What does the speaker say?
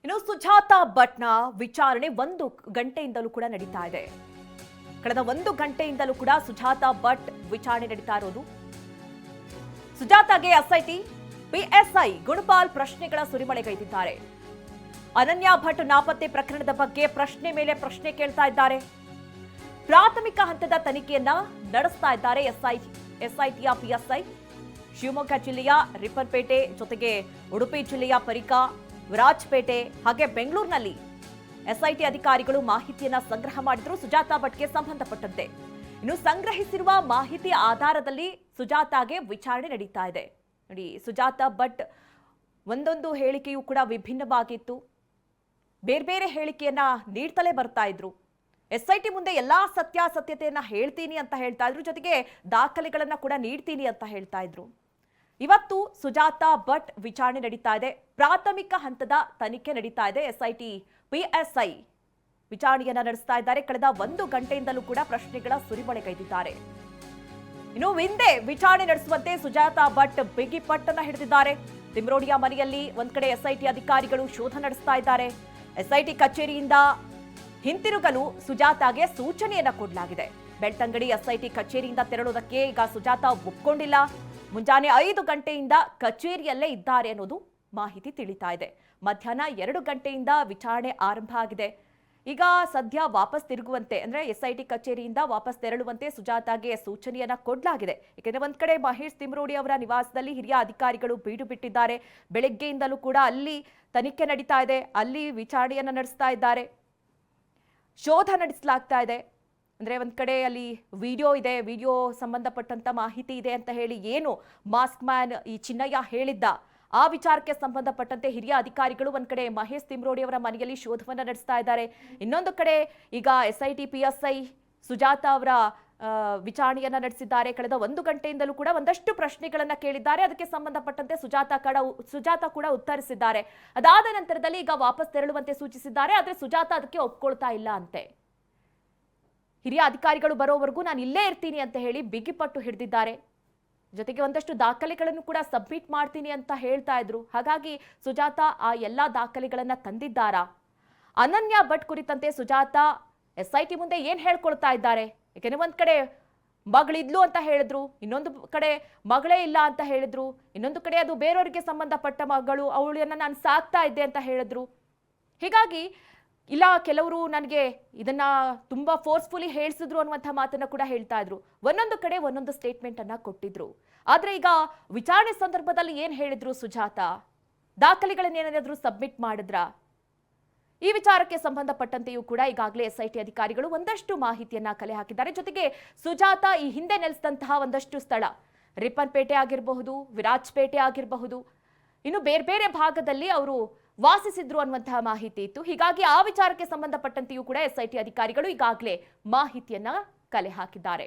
ಇನ್ನು ಸುಜಾತಾ ಭಟ್ನ ವಿಚಾರಣೆ 1 ಗಂಟೆಯಿಂದಲೂ ಕೂಡ ನಡೀತಾ ಇದೆ. ಕಳೆದ 1 ಗಂಟೆಯಿಂದಲೂ ಕೂಡ ಸುಜಾತಾ ಭಟ್ ವಿಚಾರಣೆ ನಡೀತಾ ಇರೋದು. ಸುಜಾತಾಗೆ ಎಸ್ಐಟಿ ಪಿಎಸ್ಐ ಗುಣಪಾಲ್ ಪ್ರಶ್ನೆಗಳ ಸುರಿಮಳೆಗೈದಿದ್ದಾರೆ. ಅನನ್ಯ ಭಟ್ ನಾಪತ್ತೆ ಪ್ರಕರಣದ ಬಗ್ಗೆ ಪ್ರಶ್ನೆ ಮೇಲೆ ಪ್ರಶ್ನೆ ಕೇಳ್ತಾ ಇದ್ದಾರೆ. ಪ್ರಾಥಮಿಕ ಹಂತದ ತನಿಖೆಯನ್ನ ನಡೆಸ್ತಾ ಇದ್ದಾರೆ ಎಸ್ಐಟಿಯ ಪಿಎಸ್ಐ. ಶಿವಮೊಗ್ಗ ಜಿಲ್ಲೆಯ ರಿಪ್ಪನ್ಪೇಟೆ ಜೊತೆಗೆ ಉಡುಪಿ ಜಿಲ್ಲೆಯ ಪರಿಕಾ, ವಿರಾಜಪೇಟೆ ಹಾಗೆ ಬೆಂಗಳೂರಿನಲ್ಲಿ ಎಸ್ಐಟಿ ಅಧಿಕಾರಿಗಳು ಮಾಹಿತಿಯನ್ನ ಸಂಗ್ರಹ ಮಾಡಿದ್ರು ಸುಜಾತಾ ಭಟ್ಗೆ ಸಂಬಂಧಪಟ್ಟಂತೆ. ಇನ್ನು ಸಂಗ್ರಹಿಸಿರುವ ಮಾಹಿತಿ ಆಧಾರದಲ್ಲಿ ಸುಜಾತಾಗೆ ವಿಚಾರಣೆ ನಡೀತಾ ಇದೆ. ನೋಡಿ, ಸುಜಾತಾ ಭಟ್ ಒಂದೊಂದು ಹೇಳಿಕೆಯೂ ಕೂಡ ವಿಭಿನ್ನವಾಗಿತ್ತು. ಬೇರೆ ಬೇರೆ ಹೇಳಿಕೆಯನ್ನ ನೀಡ್ತಲೇ ಬರ್ತಾ ಇದ್ರು. ಎಸ್ಐಟಿ ಮುಂದೆ ಎಲ್ಲಾ ಸತ್ಯಾಸತ್ಯತೆಯನ್ನ ಹೇಳ್ತೀನಿ ಅಂತ ಹೇಳ್ತಾ ಇದ್ರು, ಜೊತೆಗೆ ದಾಖಲೆಗಳನ್ನ ಕೂಡ ನೀಡ್ತೀನಿ ಅಂತ ಹೇಳ್ತಾ ಇದ್ರು. ಇವತ್ತು ಸುಜಾತಾ ಭಟ್ ವಿಚಾರಣೆ ನಡೀತಾ ಇದೆ. ಪ್ರಾಥಮಿಕ ಹಂತದ ತನಿಖೆ ನಡೀತಾ ಇದೆ. ಎಸ್ಐಟಿ ಪಿಎಸ್ಐ ವಿಚಾರಣೆಯನ್ನ ನಡೆಸ್ತಾ ಇದ್ದಾರೆ. ಕಳೆದ 1 ಗಂಟೆಯಿಂದಲೂ ಕೂಡ ಪ್ರಶ್ನೆಗಳ ಸುರಿಮಳೆಗೈದಿದ್ದಾರೆ. ಇನ್ನು ಹಿಂದೆ ವಿಚಾರಣೆ ನಡೆಸುವಂತೆ ಸುಜಾತಾ ಭಟ್ ಬಿಗಿ ಪಟ್ಟನ್ನ ಹಿಡಿದಿದ್ದಾರೆ. ತಿಮ್ರೋಡಿಯ ಮನೆಯಲ್ಲಿ ಒಂದ್ ಕಡೆ ಎಸ್ಐಟಿ ಅಧಿಕಾರಿಗಳು ಶೋಧ ನಡೆಸ್ತಾ ಇದ್ದಾರೆ. ಎಸ್ಐಟಿ ಕಚೇರಿಯಿಂದ ಹಿಂತಿರುಗಲು ಸುಜಾತಾಗೆ ಸೂಚನೆಯನ್ನ ಕೊಡಲಾಗಿದೆ. ಬೆಳ್ತಂಗಡಿ ಎಸ್ಐಟಿ ಕಚೇರಿಯಿಂದ ತೆರಳುವುದಕ್ಕೆ ಈಗ ಸುಜಾತಾ ಒಪ್ಕೊಂಡಿಲ್ಲ. ಮುಂಜಾನೆ 5 ಗಂಟೆಯಿಂದ ಕಚೇರಿಯಲ್ಲೇ ಇದ್ದಾರೆ ಅನ್ನೋದು ಮಾಹಿತಿ ತಿಳಿತಾ ಇದೆ. ಮಧ್ಯಾಹ್ನ 2 ಗಂಟೆಯಿಂದ ವಿಚಾರಣೆ ಆರಂಭ ಆಗಿದೆ. ಈಗ ಸದ್ಯ ವಾಪಸ್ ತಿರುಗುವಂತೆ ಅಂದ್ರೆ ಎಸ್ಐಟಿ ಕಚೇರಿಯಿಂದ ವಾಪಸ್ ತೆರಳುವಂತೆ ಸುಜಾತಾಗೆ ಸೂಚನೆಯನ್ನ ಕೊಡಲಾಗಿದೆ. ಯಾಕೆಂದ್ರೆ ಒಂದ್ ಕಡೆ ಮಹೇಶ್ ತಿಮ್ರೋಡಿ ಅವರ ನಿವಾಸದಲ್ಲಿ ಹಿರಿಯ ಅಧಿಕಾರಿಗಳು ಬೀಡು ಬಿಟ್ಟಿದ್ದಾರೆ. ಬೆಳಗ್ಗೆಯಿಂದಲೂ ಕೂಡ ಅಲ್ಲಿ ತನಿಖೆ ನಡೀತಾ ಇದೆ. ಅಲ್ಲಿ ವಿಚಾರಣೆಯನ್ನ ನಡೆಸ್ತಾ ಇದ್ದಾರೆ. ಶೋಧ ನಡೆಸಲಾಗ್ತಾ ಇದೆ. ಅಂದ್ರೆ ಒಂದ್ ಕಡೆ ಅಲ್ಲಿ ವಿಡಿಯೋ ಇದೆ, ವಿಡಿಯೋ ಸಂಬಂಧಪಟ್ಟಂತ ಮಾಹಿತಿ ಇದೆ ಅಂತ ಹೇಳಿ ಏನು ಮಾಸ್ಕ್ ಮ್ಯಾನ್ ಈ ಚಿನ್ನಯ್ಯ ಹೇಳಿದ್ದ ಆ ವಿಚಾರಕ್ಕೆ ಸಂಬಂಧಪಟ್ಟಂತೆ ಹಿರಿಯ ಅಧಿಕಾರಿಗಳು ಒಂದ್ ಕಡೆ ಮಹೇಶ್ ತಿಮ್ರೋಡಿ ಅವರ ಮನೆಯಲ್ಲಿ ಶೋಧವನ್ನ ನಡೆಸ್ತಾ ಇದ್ದಾರೆ. ಇನ್ನೊಂದು ಕಡೆ ಈಗ ಎಸ್ಐಟಿ ಪಿಎಸ್ಐ ಸುಜಾತಾ ಅವರ ವಿಚಾರಣೆಯನ್ನ ನಡೆಸಿದ್ದಾರೆ. ಕಳೆದ 1 ಗಂಟೆಯಿಂದಲೂ ಕೂಡ ಒಂದಷ್ಟು ಪ್ರಶ್ನೆಗಳನ್ನ ಕೇಳಿದ್ದಾರೆ. ಅದಕ್ಕೆ ಸಂಬಂಧಪಟ್ಟಂತೆ ಸುಜಾತಾ ಕೂಡ ಉತ್ತರಿಸಿದ್ದಾರೆ. ಅದಾದ ನಂತರದಲ್ಲಿ ಈಗ ವಾಪಸ್ ತೆರಳುವಂತೆ ಸೂಚಿಸಿದ್ದಾರೆ. ಆದ್ರೆ ಸುಜಾತಾ ಅದಕ್ಕೆ ಒಪ್ಕೊಳ್ತಾ ಇಲ್ಲ ಅಂತೆ. ಹಿರಿಯ ಅಧಿಕಾರಿಗಳು ಬರೋವರೆಗೂ ನಾನು ಇಲ್ಲೇ ಇರ್ತೀನಿ ಅಂತ ಹೇಳಿ ಬಿಗಿಪಟ್ಟು ಹಿಡಿದಿದ್ದಾರೆ. ಜೊತೆಗೆ ಒಂದಷ್ಟು ದಾಖಲೆಗಳನ್ನು ಕೂಡ ಸಬ್ಮಿಟ್ ಮಾಡ್ತೀನಿ ಅಂತ ಹೇಳ್ತಾ ಇದ್ರು. ಹಾಗಾಗಿ ಸುಜಾತಾ ಆ ಎಲ್ಲಾ ದಾಖಲೆಗಳನ್ನ ತಂದಿದ್ದಾರಾ? ಅನನ್ಯ ಭಟ್ ಕುರಿತಂತೆ ಸುಜಾತಾ ಎಸ್ಐಟಿ ಮುಂದೆ ಏನ್ ಹೇಳ್ಕೊಳ್ತಾ ಇದ್ದಾರೆ? ಯಾಕೆಂದ್ರೆ ಒಂದ್ ಕಡೆ ಮಗಳಿದ್ಲು ಅಂತ ಹೇಳಿದ್ರು, ಇನ್ನೊಂದು ಕಡೆ ಮಗಳೇ ಇಲ್ಲ ಅಂತ ಹೇಳಿದ್ರು, ಇನ್ನೊಂದು ಕಡೆ ಅದು ಬೇರೆಯವರಿಗೆ ಸಂಬಂಧಪಟ್ಟ ಮಗಳು, ಅವಳನ್ನ ನಾನು ಸಾಕ್ತಾ ಇದ್ದೆ ಅಂತ ಹೇಳಿದ್ರು. ಹೀಗಾಗಿ ಇಲ್ಲ, ಕೆಲವರು ನನಗೆ ಇದನ್ನ ತುಂಬಾ ಫೋರ್ಸ್ಫುಲಿ ಹೇಳಿಸಿದ್ರು ಅನ್ನುವಂಥ ಮಾತನ್ನ ಕೂಡ ಹೇಳ್ತಾ ಇದ್ರು. ಒಂದೊಂದು ಕಡೆ ಒಂದೊಂದು ಸ್ಟೇಟ್ಮೆಂಟ್ ಅನ್ನ ಕೊಟ್ಟಿದ್ರು. ಆದ್ರೆ ಈಗ ವಿಚಾರಣೆ ಸಂದರ್ಭದಲ್ಲಿ ಏನ್ ಹೇಳಿದ್ರು ಸುಜಾತಾ? ದಾಖಲೆಗಳನ್ನೇನಾದ್ರೂ ಸಬ್ಮಿಟ್ ಮಾಡಿದ್ರಾ? ಈ ವಿಚಾರಕ್ಕೆ ಸಂಬಂಧಪಟ್ಟಂತೆಯೂ ಕೂಡ ಈಗಾಗಲೇ ಎಸ್ಐಟಿ ಅಧಿಕಾರಿಗಳು ಒಂದಷ್ಟು ಮಾಹಿತಿಯನ್ನ ಕಲೆ ಹಾಕಿದ್ದಾರೆ. ಜೊತೆಗೆ ಸುಜಾತಾ ಈ ಹಿಂದೆ ನೆಲೆಸಿದಂತಹ ಒಂದಷ್ಟು ಸ್ಥಳ, ರಿಪ್ಪನ್ಪೇಟೆ ಆಗಿರಬಹುದು, ವಿರಾಜಪೇಟೆ ಆಗಿರಬಹುದು, ಇನ್ನು ಬೇರೆ ಬೇರೆ ಭಾಗದಲ್ಲಿ ಅವರು ವಾಸಿಸಿದ್ರು ಅನ್ನುವಂತಹ ಮಾಹಿತಿ ಇತ್ತು. ಹೀಗಾಗಿ ಆ ವಿಚಾರಕ್ಕೆ ಸಂಬಂಧಪಟ್ಟಂತೆಯೂ ಕೂಡ ಎಸ್ಐಟಿ ಅಧಿಕಾರಿಗಳು ಈಗಾಗಲೇ ಮಾಹಿತಿಯನ್ನ ಕಲೆ ಹಾಕಿದ್ದಾರೆ.